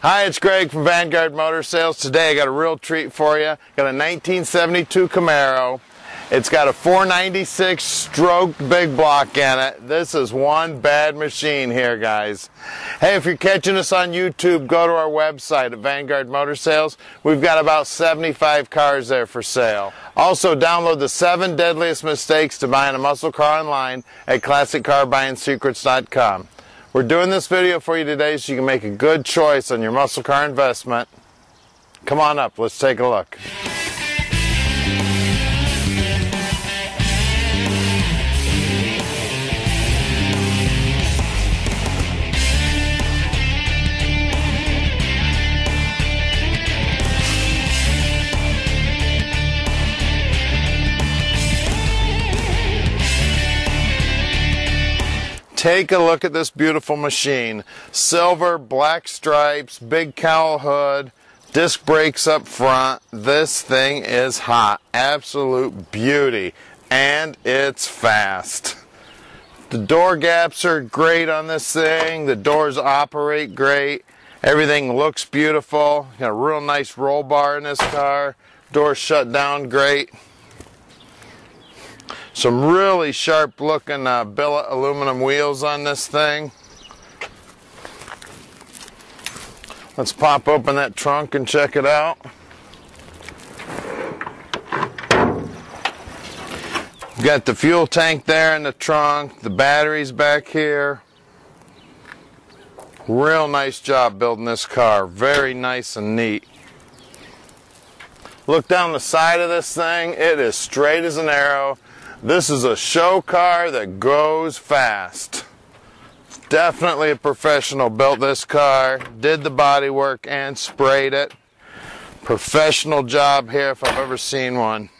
Hi, it's Greg from Vanguard Motor Sales. Today I got a real treat for you. Got a 1972 Camaro. It's got a 496 stroke big block in it. This is one bad machine here, guys. Hey, if you're catching us on YouTube, go to our website at Vanguard Motor Sales. We've got about 75 cars there for sale. Also, download the 7 deadliest mistakes to buying a muscle car online at ClassicCarBuyingSecrets.com. We're doing this video for you today so you can make a good choice on your muscle car investment. Come on up, let's take a look. Take a look at this beautiful machine. Silver, black stripes, big cowl hood, disc brakes up front. This thing is hot. Absolute beauty. And it's fast. The door gaps are great on this thing. The doors operate great. Everything looks beautiful. Got a real nice roll bar in this car. Doors shut down great. Some really sharp looking billet aluminum wheels on this thing. Let's pop open that trunk and check it out. Got the fuel tank there in the trunk, the batteries back here. Real nice job building this car, very nice and neat. Look down the side of this thing, it is straight as an arrow. This is a show car that goes fast. Definitely a professional built this car, did the body work and sprayed it. Professional job here if I've ever seen one.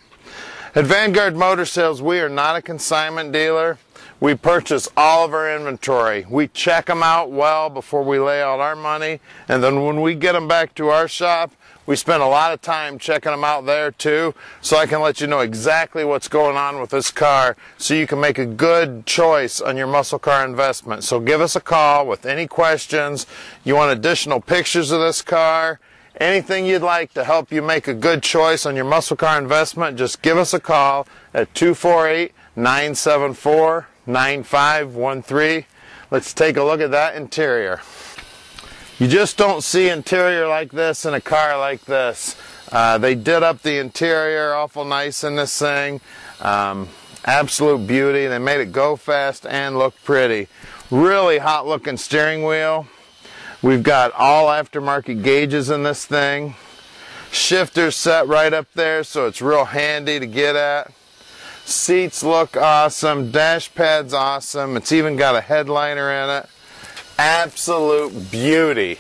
At Vanguard Motor Sales, we are not a consignment dealer. We purchase all of our inventory. We check them out well before we lay out our money, and then when we get them back to our shop, we spend a lot of time checking them out there too, so I can let you know exactly what's going on with this car so you can make a good choice on your muscle car investment. So give us a call with any questions. You want additional pictures of this car, anything you'd like to help you make a good choice on your muscle car investment, just give us a call at 248-974-9513. Let's take a look at that interior. You just don't see interior like this in a car like this. They did up the interior awful nice in this thing. Absolute beauty. They made it go fast and look pretty. Really hot looking steering wheel. We've got all aftermarket gauges in this thing. Shifters set right up there so it's real handy to get at. Seats look awesome. Dash pad's awesome. It's even got a headliner in it. Absolute beauty.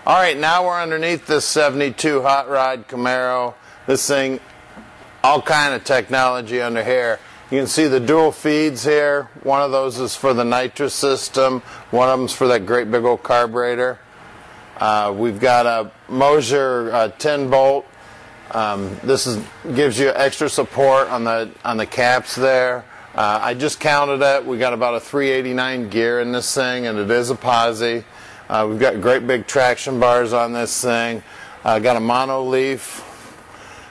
Alright, now we're underneath this 72 Hot Rod Camaro. This thing, all kind of technology under here. You can see the dual feeds here. One of those is for the nitrous system. One of them's for that great big old carburetor. We've got a Mosier 10 bolt. This gives you extra support on the caps there. I just counted it. We got about a 389 gear in this thing, and it is a posi. We've got great big traction bars on this thing. Got a mono leaf.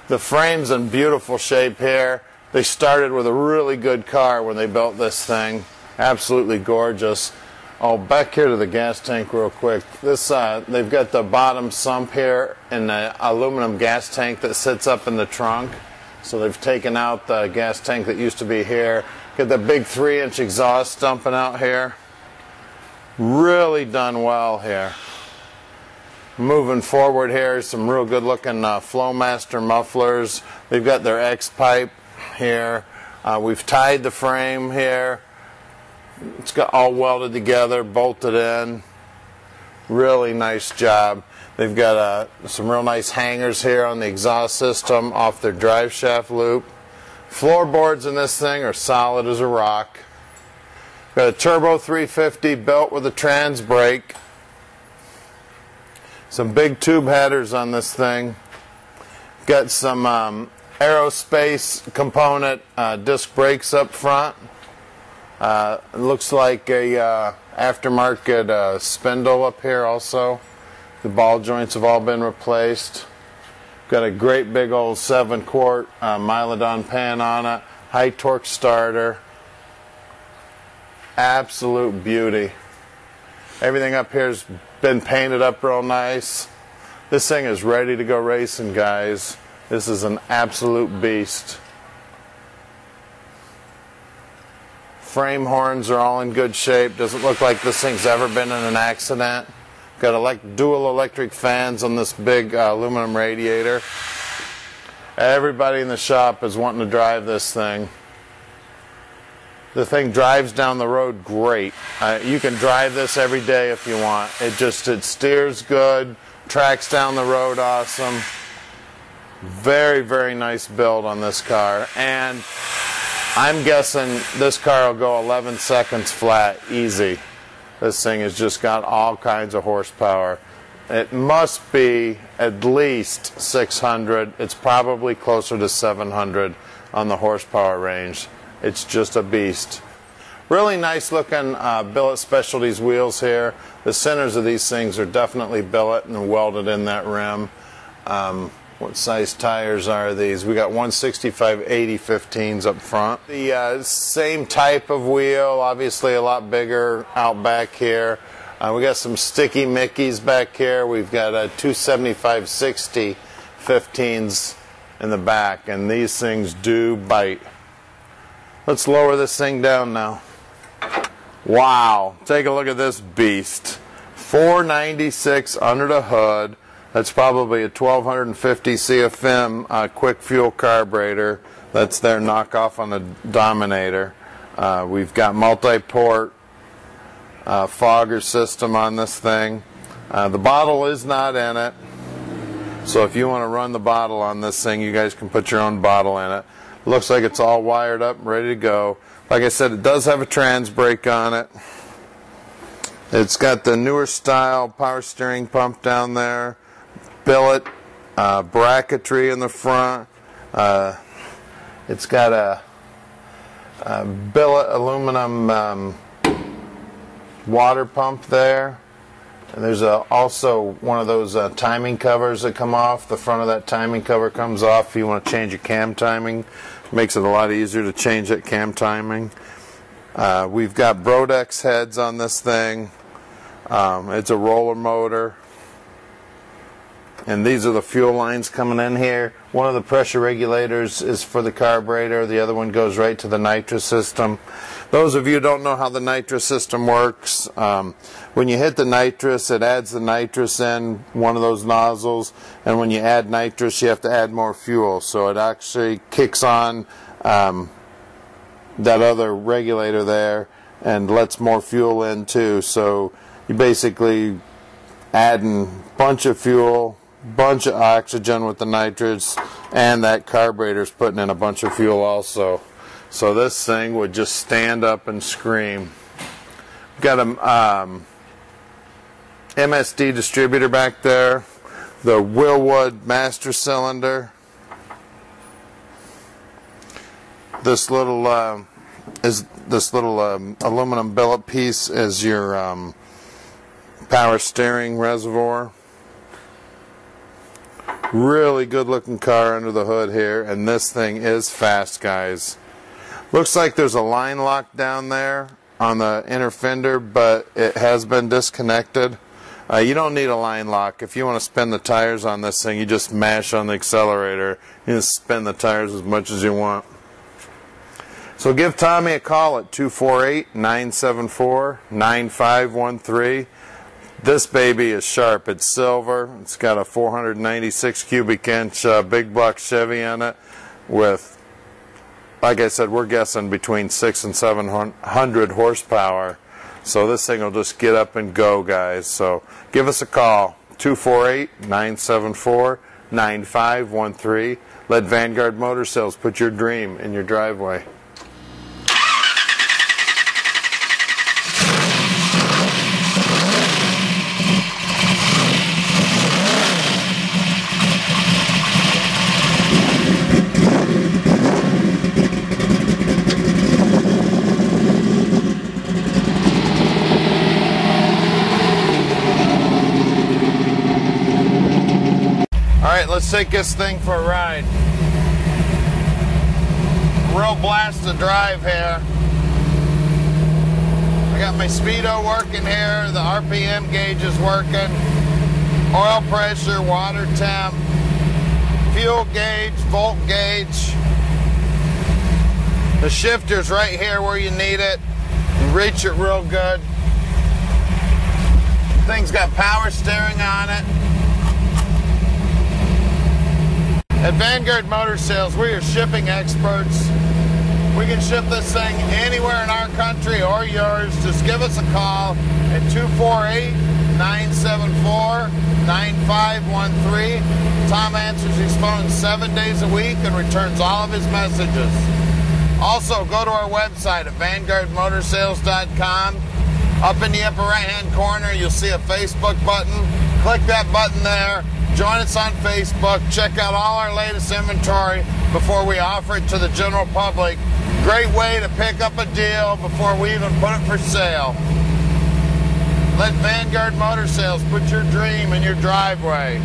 The frame's in beautiful shape here. They started with a really good car when they built this thing. Absolutely gorgeous. Oh, back here to the gas tank real quick. This they've got the bottom sump here in the aluminum gas tank that sits up in the trunk. So they've taken out the gas tank that used to be here. Got the big 3-inch exhaust dumping out here. Really done well here. Moving forward here, some real good looking Flowmaster mufflers. They've got their X pipe here. We've tied the frame here. It's got all welded together, bolted in. Really nice job. They've got some real nice hangers here on the exhaust system off their drive shaft loop. Floorboards in this thing are solid as a rock. Got a turbo 350 built with a trans brake. Some big tube headers on this thing. Got some aerospace component disc brakes up front. It looks like a aftermarket spindle up here also. The ball joints have all been replaced. Got a great big old 7-quart Mylodon pan on it. High torque starter. Absolute beauty. Everything up here's been painted up real nice. This thing is ready to go racing, guys. This is an absolute beast. Frame horns are all in good shape. Doesn't look like this thing's ever been in an accident. Got dual electric fans on this big aluminum radiator. Everybody in the shop is wanting to drive this thing. The thing drives down the road great. You can drive this every day if you want. It steers good, tracks down the road awesome. Very, very nice build on this car. And I'm guessing this car will go 11 seconds flat, easy. This thing has just got all kinds of horsepower. It must be at least 600. It's probably closer to 700 on the horsepower range. It's just a beast. Really nice looking billet specialties wheels here. The centers of these things are definitely billet and welded in that rim. What size tires are these? We got 165/80 15s up front. The same type of wheel, obviously a lot bigger out back here. We got some sticky Mickeys back here. We've got a 275/60 15s in the back, and these things do bite. Let's lower this thing down now. Wow, take a look at this beast. 496 under the hood. That's probably a 1250 CFM quick fuel carburetor. That's their knockoff on the Dominator. We've got multi-port fogger system on this thing. The bottle is not in it, so if you want to run the bottle on this thing, you guys can put your own bottle in it. Looks like it's all wired up and ready to go. Like I said, it does have a trans brake on it. It's got the newer style power steering pump down there. Billet bracketry in the front. It's got a billet aluminum water pump there. And there's also one of those timing covers that come off. The front of that timing cover comes off if you want to change your cam timing. Makes it a lot easier to change that cam timing. We've got Brodex heads on this thing. It's a roller motor. And these are the fuel lines coming in here. One of the pressure regulators is for the carburetor. The other one goes right to the nitrous system. Those of you who don't know how the nitrous system works, when you hit the nitrous, it adds the nitrous in one of those nozzles. And when you add nitrous, you have to add more fuel. So it actually kicks on that other regulator there and lets more fuel in too. So you basically adding a bunch of fuel, bunch of oxygen with the nitrous, and that carburetor's putting in a bunch of fuel also. So this thing would just stand up and scream. Got a MSD distributor back there, the Willwood master cylinder. This little aluminum billet piece is your power steering reservoir. Really good looking car under the hood here, and this thing is fast, guys. Looks like there's a line lock down there on the inner fender, but it has been disconnected. You don't need a line lock. If you want to spin the tires on this thing, you just mash on the accelerator. You just spin the tires as much as you want. So give Tommy a call at 248-974-9513. This baby is sharp. It's silver. It's got a 496 cubic inch big block Chevy in it with, like I said, we're guessing between 600 and 700 horsepower. So this thing will just get up and go, guys. So give us a call, 248-974-9513. Let Vanguard Motor Sales put your dream in your driveway. Alright, let's take this thing for a ride. Real blast to drive here. I got my speedo working here, the RPM gauge is working, oil pressure, water temp, fuel gauge, volt gauge. The shifter's right here where you need it. You reach it real good. Thing's got power steering on it. At Vanguard Motor Sales, we're your shipping experts. We can ship this thing anywhere in our country or yours. Just give us a call at 248-974-9513. Tom answers his phone 7 days a week and returns all of his messages. Also, go to our website at vanguardmotorsales.com. Up in the upper right-hand corner, you'll see a Facebook button. Click that button there. Join us on Facebook. Check out all our latest inventory before we offer it to the general public. Great way to pick up a deal before we even put it for sale. Let Vanguard Motor Sales put your dream in your driveway.